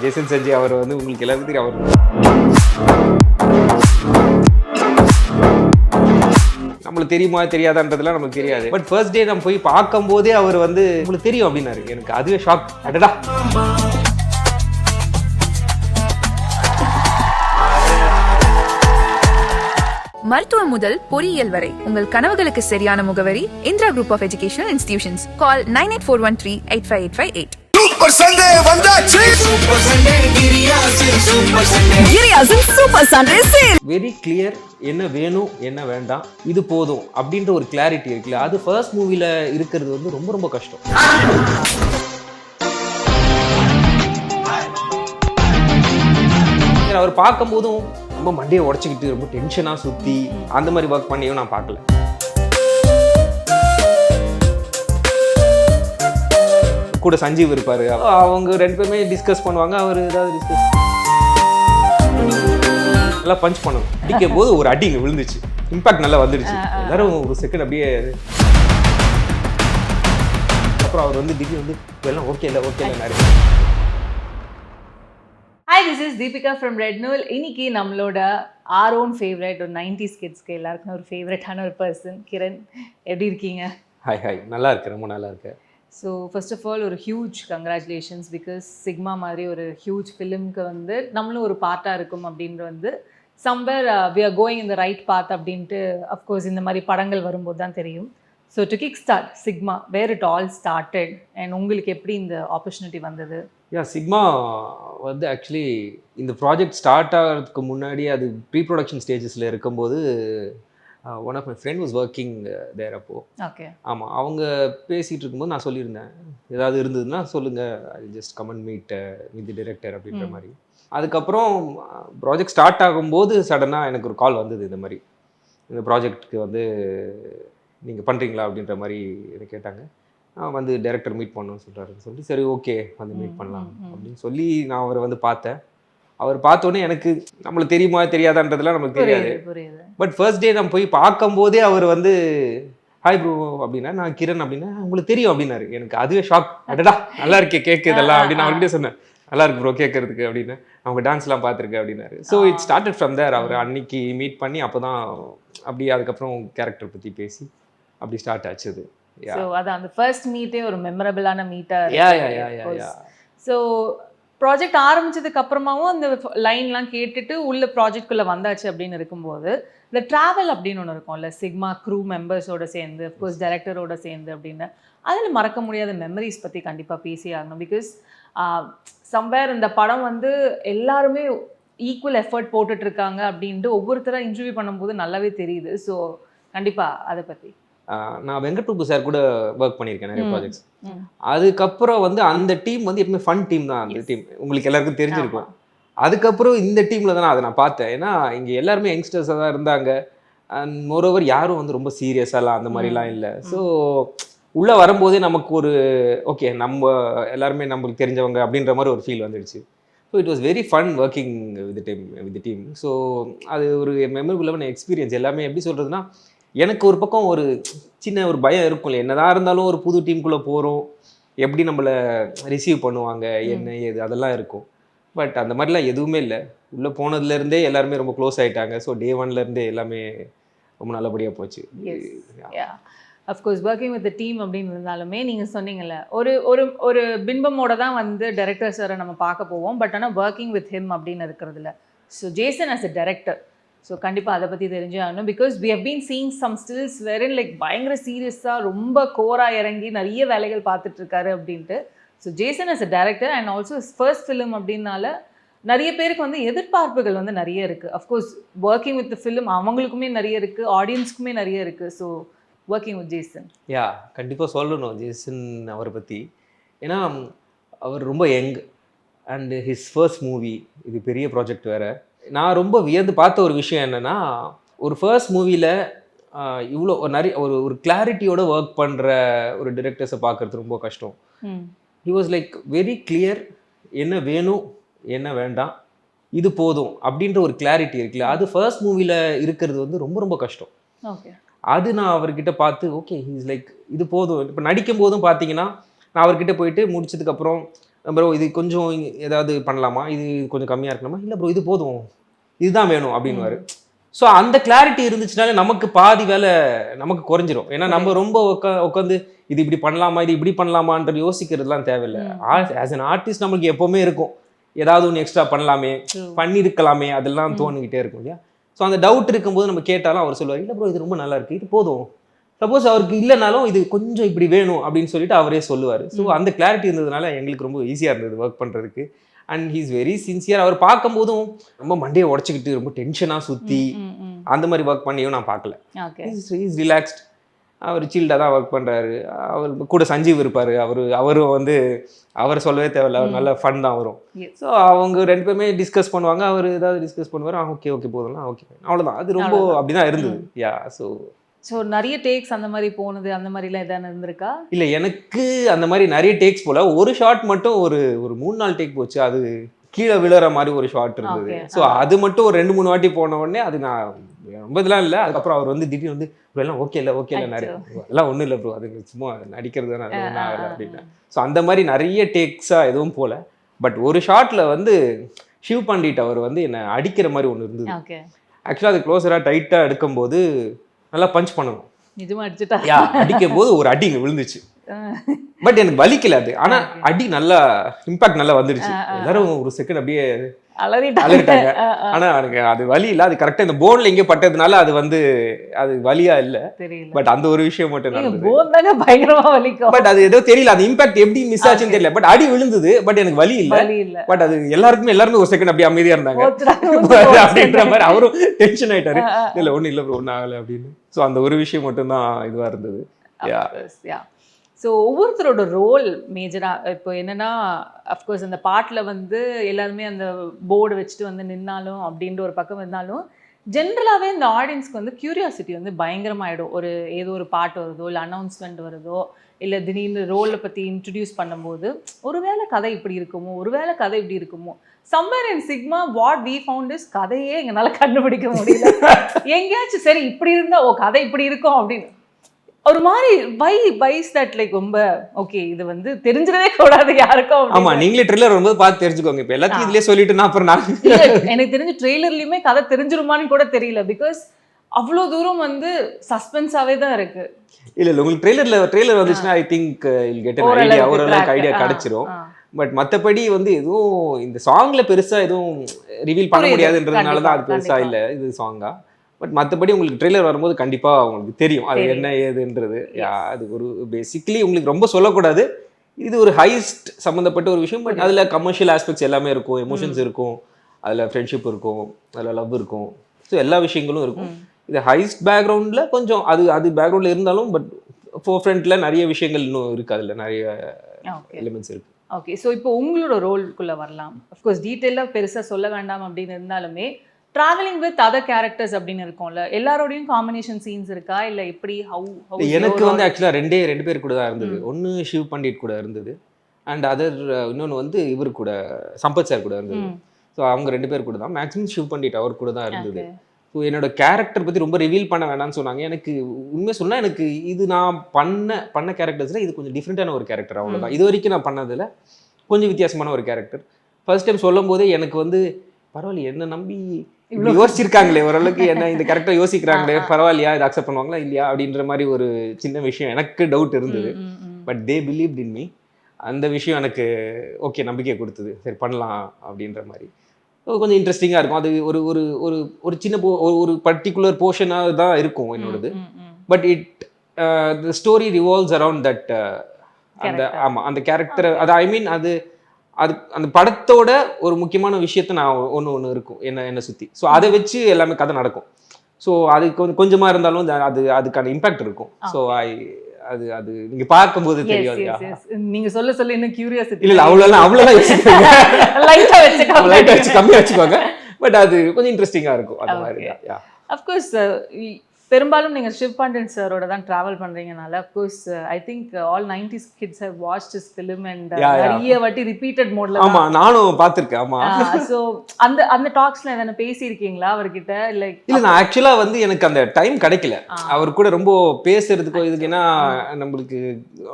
Jason Sanjay அவர் வந்து உங்களுக்கு எல்லாருக்கும் தெரியும். அவர் நம்மளுக்கு தெரியுமா தெரியாதான்றதுலாம் நமக்கு தெரியாது. பட் ஃபர்ஸ்ட் டே நம்ம போய் பார்க்கும் போதே அவர் வந்து உங்களுக்கு தெரியும் அப்படின்னாரு. எனக்கு அதுவே ஷாக். அடடா, மருத்துவம் முதல் பொறியியல் வரை உங்கள் கனவுகளுக்கு சரியான முகவரி Indira group of educational institutions. Call 9841385858. Super Sunday வந்தாச்சு. சூப்பர் சண்டே கிரியாசின் super Sunday sale. Very clear, என்ன வேணும் என்ன வேண்டாம், இது போதும் அப்படின்ற ஒரு கிளாரிட்டி இருக்குல்ல, அது ஃபர்ஸ்ட் மூவில இருக்கிறது வந்து ரொம்ப ரொம்ப கஷ்டம். அவர் பார்க்கும் போதும் ரொம்ப மண்டையை உடச்சிக்கிட்டு ரொம்ப டென்ஷனா சுத்தி அந்த மாதிரி ஒர்க் பண்ணியும் நான் பார்க்கல. கூட சஞ்சீவ் இருப்பாரு, அவங்க ரெண்டு பேருமே டிஸ்கஸ் பண்ணுவாங்க. அவர் ஏதாவது டிஸ்கஸ் நல்லா பஞ்ச் பண்ணுவோம். அடிக்கும் போது ஒரு அடி இங்கே விழுந்துச்சு, இம்பாக்ட் நல்லா வந்துடுச்சு. எல்லாரும் ஒரு செகண்ட் அப்படியே. அப்புறம் அவர் வந்து திடீர்னு வந்து எல்லாம் ஓகே இல்லை நிறைய. Hi, this is Deepika from Red Nool. இன்னைக்கு நம்மளோட our own favorite ஒரு 90s கிட்ஸ்க்கு எல்லாருக்கும் ஒரு ஃபேவரட்டான ஒரு பர்சன் கிரண். எப்படி இருக்கீங்க? ஹாய், நல்லா இருக்கு, ரொம்ப நல்லா இருக்கு. ஸோ ஃபர்ஸ்ட் ஆஃப் ஆல் ஒரு ஹியூஜ் கங்க்ராச்சுலேஷன்ஸ், பிகாஸ் சிக்மா மாதிரி ஒரு ஹியூஜ் ஃபிலிம்க்கு வந்து நம்மளும் ஒரு பார்ட்டாக இருக்கும் அப்படின்ற வந்து somewhere we are going in the right path அப்படின்ட்டு அஃப்கோர்ஸ் இந்த மாதிரி படங்கள் வரும்போது தான் தெரியும். So to kick start Sigma, where it all started and உங்களுக்கு எப்படி இந்த ஆப்பர்ச்சுனிட்டி வந்தது? சிக்மா வந்து ஆக்சுவலி இந்த ப்ராஜெக்ட் ஸ்டார்ட் ஆகிறதுக்கு முன்னாடி அது ப்ரீ ப்ரொடக்ஷன் ஸ்டேஜஸில் இருக்கும்போது one of my friend was working there. அப்போது ஓகே, ஆமாம், அவங்க பேசிகிட்டு இருக்கும்போது நான் சொல்லியிருந்தேன், ஏதாவது இருந்ததுன்னா சொல்லுங்கள், I just come and meet with the director அப்படின்ற மாதிரி. அதுக்கப்புறம் ப்ராஜெக்ட் ஸ்டார்ட் ஆகும்போது சடனாக எனக்கு ஒரு கால் வந்தது, இந்த மாதிரி இந்த ப்ராஜெக்ட்டுக்கு வந்து நீங்கள் பண்ணுறீங்களா அப்படின்ற மாதிரி எனக்கு கேட்டாங்க. வந்து டைரக்டர் மீட் பண்ணணும்னு சொல்கிறாருன்னு சொல்லி, சரி ஓகே வந்து மீட் பண்ணலாம் அப்படின்னு சொல்லி நான் அவரை வந்து பார்த்தேன். அவர் பார்த்தோன்னே எனக்கு நம்மளுக்கு தெரியுமா தெரியாதான்றதுலாம் நமக்கு தெரியாது. பட் ஃபர்ஸ்ட் டே நம்ம போய் பார்க்கும்போதே அவர் வந்து ஹாய் ப்ரோ அப்படின்னா, நான் கிரண் அப்படின்னா உங்களுக்கு தெரியும் அப்படின்னாரு. எனக்கு அதுவே ஷாக். அடடா, நல்லா இருக்கே கேட்கு இதெல்லாம் அப்படின்னு அவர்கிட்ட சொன்னேன். நல்லா இருக்கு ப்ரோ கேட்கறதுக்கு அப்படின்னு. அவங்க டான்ஸ்லாம் பார்த்துருக்கு அப்படின்னாரு. ஸோ இட் ஸ்டார்டட் ஃப்ரம் தேர். அவர் அன்னைக்கு மீட் பண்ணி அப்போ தான் அப்படியே அதுக்கப்புறம் கேரக்டர் பற்றி பேசி அப்படி ஸ்டார்ட் ஆச்சு அது. ஸோ அது அந்த ஃபர்ஸ்ட் மீட்டே ஒரு மெமரபிளான மீட்டாக. ஸோ ப்ராஜெக்ட் ஆரம்பிச்சதுக்கு அப்புறமாவும் அந்த லைன்லாம் கேட்டுட்டு உள்ள ப்ராஜெக்ட்குள்ளே வந்தாச்சு அப்படின்னு இருக்கும்போது இந்த ட்ராவல் அப்படின்னு ஒன்று இருக்கும்ல, சிக்மா க்ரூ மெம்பர்ஸோட சேர்ந்து அஃப்கோர்ஸ் டைரக்டரோட சேர்ந்து அப்படின்னு, அதில் மறக்க முடியாத மெமரிஸ் பற்றி கண்டிப்பாக பேசி ஆகணும். பிகாஸ் சம்வேர் இந்த படம் வந்து எல்லாருமே ஈக்குவல் எஃபர்ட் போட்டுட்ருக்காங்க அப்படின்ட்டு ஒவ்வொருத்தராக இன்டர்வியூ பண்ணும்போது நல்லாவே தெரியுது. ஸோ கண்டிப்பாக அதை பற்றி. நான் வெங்கட்பிரபு சார் கூட ஒர்க் பண்ணியிருக்கேன் நிறைய ப்ராஜெக்ட்ஸ். அதுக்கப்புறம் வந்து அந்த டீம் வந்து எப்பவுமே ஃபன் டீம் தான். அந்த டீம் உங்களுக்கு எல்லாருக்கும் தெரிஞ்சிருக்கும். அதுக்கப்புறம் இந்த டீமில் தான் அதை நான் பார்த்தேன். ஏன்னா இங்கே எல்லாருமே யங்ஸ்டர்ஸாக தான் இருந்தாங்க. அண்ட் மோரோவர் யாரும் வந்து ரொம்ப சீரியஸாலாம் அந்த மாதிரிலாம் இல்லை. ஸோ உள்ளே வரும்போதே நமக்கு ஒரு ஓகே நம்ம எல்லாருமே நம்மளுக்கு தெரிஞ்சவங்க அப்படின்ற மாதிரி ஒரு ஃபீல் வந்துடுச்சு. So it was very fun working with team. So அது ஒரு மெமரபிளான எக்ஸ்பீரியன்ஸ். எல்லாமே எப்படி சொல்கிறதுனா, எனக்கு ஒரு பக்கம் ஒரு சின்ன ஒரு பயம் இருக்கும்ல, என்னதான் இருந்தாலும் ஒரு புது டீமுக்குள்ளே போகிறோம், எப்படி நம்மளை ரிசீவ் பண்ணுவாங்க என்ன ஏது அதெல்லாம் இருக்கும். பட் அந்த மாதிரிலாம் எதுவுமே இல்லை. உள்ளே போனதுலேருந்தே எல்லாருமே ரொம்ப க்ளோஸ் ஆகிட்டாங்க. ஸோ டே ஒன்லேருந்தே எல்லாமே ரொம்ப நல்லபடியாக போச்சு. அஃப்கோர்ஸ் ஒர்க்கிங் வித் டீம் அப்படின்னு இருந்தாலுமே நீங்கள் சொன்னீங்கல்ல, ஒரு ஒரு ஒரு பின்பமோட தான் வந்து டைரக்டர் சாரை நம்ம பார்க்க போவோம். பட் ஆனால் ஒர்க்கிங் வித் ஹிம் அப்படின்னு இருக்கிறதுல so Jason as a director, so கண்டிப்பாக அதை பற்றி தெரிஞ்சே ஆகணும். Because we have been seeing some stills wherein like பயங்கர சீரியஸாக ரொம்ப கோராக இறங்கி நிறைய வேலைகள் பார்த்துட்ருக்காரு அப்படின்ட்டு. So Jason as a director and also first film அப்படின்னால நிறைய பேருக்கு வந்து எதிர்பார்ப்புகள் வந்து நிறைய இருக்குது. அஃப்கோர்ஸ் ஒர்க்கிங் வித் ஃபிலிம் அவங்களுக்குமே நிறைய இருக்குது, ஆடியன்ஸ்க்குமே நிறைய இருக்குது. ஸோ ஒர்க்கிங் வித் ஜேசன், கண்டிப்பாக சொல்லணும் ஜேசன் அவரை பற்றி. ஏன்னா அவர் ரொம்ப young and his first movie, இது பெரிய ப்ராஜெக்ட் வேறு. நான் ரொம்ப வியந்து பார்த்த ஒரு விஷயம் என்னென்னா, ஒரு ஃபர்ஸ்ட் மூவியில் இவ்வளோ நிறைய ஒரு கிளாரிட்டியோட ஒர்க் பண்ணுற ஒரு டிரெக்டர்ஸை பார்க்குறது ரொம்ப கஷ்டம். He was like very clear, என்ன வேணும் என்ன வேண்டாம், இது போதும் அப்படின்ற ஒரு கிளாரிட்டி இருக்குல்ல, அது ஃபர்ஸ்ட் மூவியில் இருக்கிறது வந்து ரொம்ப ரொம்ப கஷ்டம். ஓகே, அது நான் அவர்கிட்ட பார்த்து ஓகே ஹீஸ் லைக் இது போதும். இப்போ நடிக்கும் போதும் பார்த்தீங்கன்னா நான் அவர்கிட்ட போயிட்டு முடிச்சதுக்கப்புறம் ப்ரோ இது கொஞ்சம் ஏதாவது பண்ணலாமா, இது கொஞ்சம் கம்மியாக இருக்கலாமா, இல்லை ப்ரோ இது போதும், இதுதான் வேணும் அப்படின்னுவாரு. ஸோ அந்த கிளாரிட்டி இருந்துச்சுனாலே நமக்கு பாதி வேலை நமக்கு குறைஞ்சிரும். ஏன்னா நம்ம ரொம்ப உட்காந்து இது இப்படி பண்ணலாமா, இது இப்படி பண்ணலாமான்றது யோசிக்கிறதுலாம் தேவையில்லை. ஆஸ் அன் ஆர்டிஸ்ட் நம்மளுக்கு எப்போவுமே இருக்கும் ஏதாவது ஒன்று எக்ஸ்ட்ரா பண்ணலாமே, பண்ணியிருக்கலாமே, அதெல்லாம் தோணிக்கிட்டே இருக்கும் இல்லையா. ஸோ அந்த டவுட் இருக்கும்போது நம்ம கேட்டாலும் அவர் சொல்லுவார், இல்லை ப்ரோ இது ரொம்ப நல்லா இருக்குது, இது போதும். சப்போஸ் அவருக்கு இல்லைனாலும் இது கொஞ்சம் இப்படி வேணும் அப்படின்னு சொல்லிட்டு அவரே சொல்லுவார். ஸோ அந்த கிளாரிட்டி இருந்ததுனால எங்களுக்கு ரொம்ப ஈஸியாக இருந்தது ஒர்க் பண்ணுறதுக்கு. And he's very sincere. அவர் பார்க்கும்போதும் ரொம்ப மண்டையை உடச்சிக்கிட்டு ரொம்ப டென்ஷனாக சுற்றி அந்த மாதிரி ஒர்க் பண்ணியும் நான் பார்க்கல. Is relaxed. அவர் சில்டாக தான் ஒர்க் பண்ணுறாரு. அவர் கூட சஞ்சீவ் இருப்பார். அவரும் வந்து அவர் சொல்லவே தேவையில்ல, அவர் நல்ல ஃபன் தான் வரும். ஸோ அவங்க 2 பேருமே டிஸ்கஸ் பண்ணுவாங்க. அவர் ஏதாவது டிஸ்கஸ் பண்ணுவார். ஓகே ஓகே போதும்னா ஓகே, அவ்வளோதான். அது ரொம்ப அப்படி தான் இருந்தது. யா. ஸோ நிறைய டேக்ஸ் அந்த மாதிரி போனது, அந்த மாதிரிலாம் எதாவது இருந்திருக்கா? இல்லை எனக்கு அந்த மாதிரி நிறைய டேக்ஸ் போல. ஒரு ஷாட் மட்டும் ஒரு 3-4 டேக் போச்சு. அது கீழே விழுற மாதிரி ஒரு ஷாட் இருந்தது. ஸோ அது மட்டும் ஒரு 2-3 வாட்டி போன உடனே அது நான் ரொம்ப இதெல்லாம் இல்லை. அதுக்கப்புறம் அவர் வந்து திடீர்னு வந்து எல்லாம் ஓகே இல்லை நிறைய எல்லாம் ஒன்றும் இல்லை ப்ரோ, அது சும்மா நடிக்கிறது தானே, அது ஒன்றும் ஆகலை அப்படின்னா. ஸோ அந்த மாதிரி நிறைய டேக்ஸாக எதுவும் போல. பட் ஒரு ஷாட்டில் வந்து ஷிவ் பண்டிட் அவர் வந்து என்னை அடிக்கிற மாதிரி ஒன்று இருந்தது. ஆக்சுவலாக அது க்ளோஸராக டைட்டாக எடுக்கும்போது நல்லா பஞ்ச் பண்ணணும். நிஜமா அடிச்சுட்டா? அடிக்கும் போது ஒரு அடி இங்கே விழுந்துச்சு. பட் எனக்கு வலிக்கல அது. ஆனா அடி நல்லா இம்பாக்ட் நல்லா வந்துருச்சு. எல்லாரும் ஒரு செகண்ட் அப்படியே அலறிட்டாங்க. ஆனா எனக்கு அது வலி இல்ல. அது கரெக்டா இந்த போன்ல எங்கே பட்டதுனால அது வந்து அது வலியா இல்ல. பட் அந்த ஒரு விஷயம் மட்டும் நடந்தது. போன் தான பயங்கரமா வலிக்கும். பட் அது ஏதோ தெரியல, அந்த இம்பாக்ட் எப்படி மிஸ் ஆச்சுன்னு தெரியல. பட் அடி விழுந்தது. பட் எனக்கு வலி இல்ல. பட் அது எல்லாருமே ஒரு செகண்ட் அப்படியே அமைதியா இருந்தாங்க அப்படின்ற மாதிரி. அவரும் டென்ஷன் ஆயிட்டாரு. இல்ல ஒண்ணு இல்ல ப்ரோ, ஒன்னும் ஆகல அப்படின்னு. ஸோ அந்த ஒரு விஷயம் மட்டும் தான் இதுவா இருந்தது. ஸோ ஒவ்வொருத்தரோட ரோல் மேஜராக இப்போ என்னென்னா, அஃப்கோர்ஸ் அந்த பாட்டில் வந்து எல்லாருமே அந்த போர்டு வச்சுட்டு வந்து நின்னாலும் அப்படின்ற ஒரு பக்கம் இருந்தாலும், ஜென்ரலாகவே இந்த ஆடியன்ஸ்க்கு வந்து க்யூரியாசிட்டி வந்து பயங்கரமாகிடும். ஏதோ ஒரு பாட்டு வருதோ, இல்லை அனௌன்ஸ்மெண்ட் வருதோ, இல்லை திடீர்னு ரோலை பற்றி இன்ட்ரடியூஸ் பண்ணும்போது ஒருவேளை கதை இப்படி இருக்குமோ, ஒருவேளை கதை இப்படி இருக்குமோ. Somewhere in Sigma what we found is கதையே எங்களால் கண்டுபிடிக்க முடியல. எங்கேயாச்சும் சரி இப்படி இருந்தால் கதை இப்படி இருக்கும் அப்படின்னு ஒரு மாதிரி வைஸ் தட் லைக் ரொம்ப ஓகே இது வந்து தெரிஞ்சிடவே கூடாது யாருக்கும். ஆமா, நீங்களே ட்ரெய்லர் வரும்போது பார்த்து தெரிஞ்சுக்கோங்க. இப்போ எல்லாத்தையும் இதுலயே சொல்லிட்டு அப்புறம் நான் எனக்கு தெரிஞ்ச ட்ரெய்லர்லயுமே கதை தெரிஞ்சிருமான்னு கூட தெரியல. பிகாஸ் அவ்வளோ தூரம் வந்து சஸ்பென்ஸாவே தான் இருக்கு. இல்ல உங்களுக்கு ட்ரெய்லர் வந்துச்சுன்னா I think you get an idea, ஓரளவுக்கு ஐடியா கிடைச்சிரும். பட் மற்றபடி வந்து எதுவும் இந்த சாங்ல பெருசா எதுவும் ரிவீல் பண்ண முடியாதுன்றதுனால தான் அது பெருசா இல்லை இது சாங்கா. பட் மற்றபடி உங்களுக்கு ட்ரெய்லர் வரும்போது கண்டிப்பாக உங்களுக்கு தெரியும் அது என்ன ஏதுன்றது. அது ஒரு பேசிக்கலி உங்களுக்கு ரொம்ப சொல்லக்கூடாது. இது ஒரு ஹைஸ்ட் சம்மந்தப்பட்ட ஒரு விஷயம். பட் அதில் கமர்ஷியல் ஆஸ்பெக்ட்ஸ் எல்லாமே இருக்கும், எமோஷன்ஸ் இருக்கும், அதில் ஃப்ரெண்ட்ஷிப் இருக்கும், அதில் லவ் இருக்கும். ஸோ எல்லா விஷயங்களும் இருக்கும். இது ஹைஸ்ட் பேக்ரவுண்டில் கொஞ்சம் அது பேக்ரவுண்டில் இருந்தாலும் பட் ஃபோர் ஃப்ரண்ட்டில் நிறைய விஷயங்கள் இன்னும் இருக்குது, அதில் நிறைய எலிமெண்ட்ஸ் இருக்குது. ஓகே, ஸோ இப்போ உங்களோட ரோல்குள்ளே வரலாம். அஃப்கோர்ஸ் டீட்டெயிலாக பெருசாக சொல்ல வேண்டாம் அப்படின்னு இருந்தாலுமே, ட்ராவலிங் வித் அதர் கேரக்டர்ஸ் அப்படின்னு இருக்கும்ல, எல்லாரோடையும் காம்பினேஷன் சீன்ஸ் இருக்கா இல்லை எப்படி? எனக்கு வந்து ஆக்சுவலாக ரெண்டு பேர் கூட தான் இருந்தது. ஒன்று ஷிவ் பண்டிட் கூட இருந்தது, அண்ட் அதர் இன்னொன்று வந்து இவர் கூட சம்பத் சார் கூட இருந்தது. ஸோ அவங்க 2 பேர் கூட தான். மேக்ஸிமம் ஷிவ் பண்டிட் அவர் கூட தான் இருந்தது. ஸோ என்னோட கேரக்டர் பற்றி ரொம்ப ரிவீல் பண்ண வேணாம்னு சொன்னாங்க. எனக்கு உண்மையாக சொன்னால் எனக்கு இது நான் பண்ண கேரக்டர்ஸில் இது கொஞ்சம் டிஃப்ரெண்ட்டான ஒரு கேரக்டர், அவ்வளோதான். இது வரைக்கும் நான் பண்ணதில் கொஞ்சம் வித்தியாசமான ஒரு கேரக்டர். ஃபர்ஸ்ட் டைம் சொல்லும் போதே எனக்கு வந்து பரவாயில்ல, என்ன நம்பி இப்படி யோசிச்சிருக்காங்களே, ஓரளவுக்கு என்ன இந்த கேரக்டர் யோசிக்கிறாங்களே, பரவாயில்லையா, இது அக்செப்ட் பண்ணுவாங்களா இல்லையா அப்படின்ற மாதிரி ஒரு சின்ன விஷயம் எனக்கு டவுட் இருந்தது. But they believed in me. அந்த விஷயம் எனக்கு ஓகே நம்பிக்கை கொடுத்தது. சரி பண்ணலாம் அப்படின்ற மாதிரி. கொஞ்சம் இன்ட்ரெஸ்டிங்காக இருக்கும். அது ஒரு ஒரு ஒரு ஒரு சின்ன ஒரு பர்டிகுலர் போர்ஷனாக தான் இருக்கும் என்னோடது. But the story revolves around that அந்த அந்த கேரக்டர். அது ஐ மீன் அது அந்த படத்தோட ஒரு முக்கியமான விஷயத்த நான் ஒன்று இருக்கும் என்னை சுற்றி. ஸோ அதை வச்சு எல்லாமே கதை நடக்கும். ஸோ அது கொஞ்சமாக இருந்தாலும் அதுக்கான இம்பாக்ட் இருக்கும். ஸோ அது நீங்க பார்க்கும்போது தெரியும். நீங்க சொல்ல இன்னும் கியூரியாசிட்டி இல்ல அவ்வளோலாம் லைட்டா வச்சு கம்மியா வச்சுக்கோங்க. பட் அது கொஞ்சம் இன்ட்ரெஸ்டிங்கா இருக்கும். அது மாதிரி அஃப்கோர்ஸ் பெரும்பாலும் நீங்கள் ஷிவ் பண்டிட் சாரோட தான் ட்ராவல் பண்ணுறீங்கனால of course I think all 90s kids have watched this film and நிறைய வாட்டி ரிப்பீட்டட் மோட்ல. ஆமா, நானும் பார்த்துருக்கேன். ஆமா, ஸோ அந்த டாக்ஸ்ல எதனா பேசியிருக்கீங்களா அவர்கிட்ட? லைக் இல்லை, நான் ஆக்சுவலாக வந்து எனக்கு அந்த டைம் கிடைக்கல அவர் கூட ரொம்ப பேசுறதுக்கோ இதுக்கு. ஏன்னா நம்மளுக்கு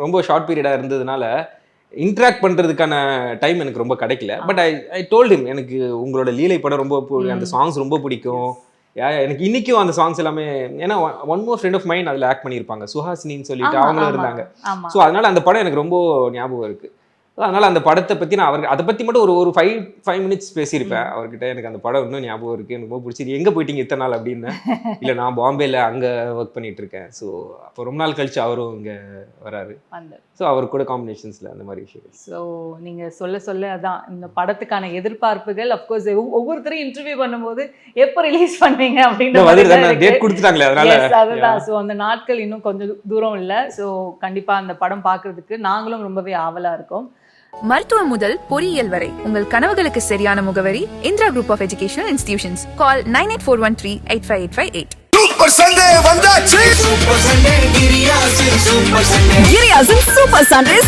ரொம்ப ஷார்ட் பீரியடாக இருந்ததுனால இன்ட்ராக்ட் பண்ணுறதுக்கான டைம் எனக்கு ரொம்ப கிடைக்கல. பட் ஐ டோல்ட் ஹிம், எனக்கு உங்களோட லீலை படம் ரொம்ப அந்த சாங்ஸ் ரொம்ப பிடிக்கும். எனக்கு இன்னைக்கும் அந்த சாங்ஸ் எல்லாமே, ஏன்னா one more friend of mind அதில் ஆக்ட் பண்ணியிருப்பாங்க, சுஹாசினின்னு சொல்லிட்டு அவங்களும் இருந்தாங்க. ஸோ அதனால அந்த படம் எனக்கு ரொம்ப ஞாபகம் இருக்கு. அதனால அந்த படத்தை பற்றி நான் அவருக்கு அதை பற்றி மட்டும் ஒரு 5 minutes பேசியிருப்பேன் அவர்கிட்ட. எனக்கு அந்த படம் இன்னும் ஞாபகம் இருக்கு, எனக்கு ரொம்ப பிடிச்சி. எங்கே போயிட்டீங்க இத்தனை நாள் அப்படின்னு. இல்லை நான் பாம்பேல அங்கே ஒர்க் பண்ணிட்டு இருக்கேன். ஸோ அப்போ ரொம்ப நாள் கழிச்சு அவரும் இங்கே வராரு. ஸோ அவர் கூட காம்பினேஷன்ஸில் அந்த மாதிரி விஷயம். ஸோ நீங்கள் சொல்ல அதான் இந்த படத்துக்கான எதிர்பார்ப்புகள். அஃப்கோர்ஸ் ஒவ்வொருத்தரையும் இன்டர்வியூ பண்ணும்போது எப்போ ரிலீஸ் பண்ணுவீங்க அப்படின்னு டேட் கொடுத்துட்டாங்களே, அதனால அதுதான். ஸோ அந்த நாட்கள் இன்னும் கொஞ்சம் தூரம் இல்லை. ஸோ கண்டிப்பாக அந்த படம் பார்க்கறதுக்கு நாங்களும் ரொம்பவே ஆவலாக இருக்கோம். மருத்துவம் முதல் பொறியியல் வரை உங்கள் கனவுகளுக்கு சரியான முகவரி Indira group of educational institutions. Call 9841385858. Super Sunday வந்தாச்சு. சூப்பர் சண்டே கிரியாசின் சூப்பர் சண்டே சூப்பர் சண்டே